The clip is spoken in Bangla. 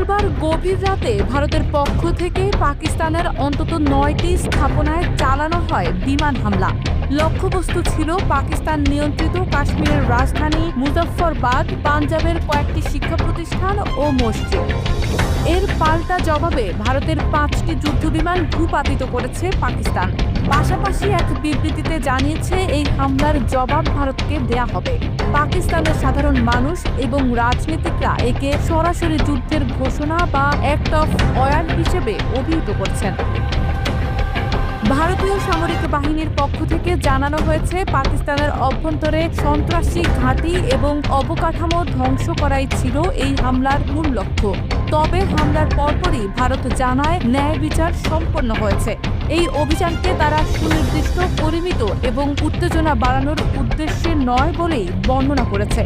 মঙ্গলবার গভীর রাতে ভারতের পক্ষ থেকে পাকিস্তানের অন্তত ৯টি স্থাপনায় চালানো হয় বিমান হামলা। লক্ষ্যবস্তু ছিল পাকিস্তান নিয়ন্ত্রিত কাশ্মীরের রাজধানী মুজফ্ফরবাদ, পাঞ্জাবের কয়েকটি শিক্ষা প্রতিষ্ঠান ও মসজিদ। এর পাল্টা জবাবে ভারতের ৫টি যুদ্ধবিমান ভূপাতিত করেছে পাকিস্তান। পাশাপাশি এক বিবৃতিতে জানিয়েছে এই হামলার জবাব ভারতকে দেয়া হবে। পাকিস্তানের সাধারণ মানুষ এবং রাজনীতিকরা একে সরাসরি যুদ্ধের ঘোষণা বা অ্যাক্ট অফ ওয়ার হিসেবে অভিহিত করছেন। ভারতীয় সামরিক বাহিনীর পক্ষ থেকে জানানো হয়েছে, পাকিস্তানের অভ্যন্তরে সন্ত্রাসী ঘাঁটি এবং অবকাঠামো ধ্বংস করাই ছিল এই হামলার মূল লক্ষ্য। তবে হামলার পরপরই ভারত জানায় ন্যায় বিচার সম্পন্ন হয়েছে। এই অভিযানকে তারা সুনির্দিষ্ট, পরিমিত এবং উত্তেজনা বাড়ানোর উদ্দেশ্যে নয় বলেই বর্ণনা করেছে।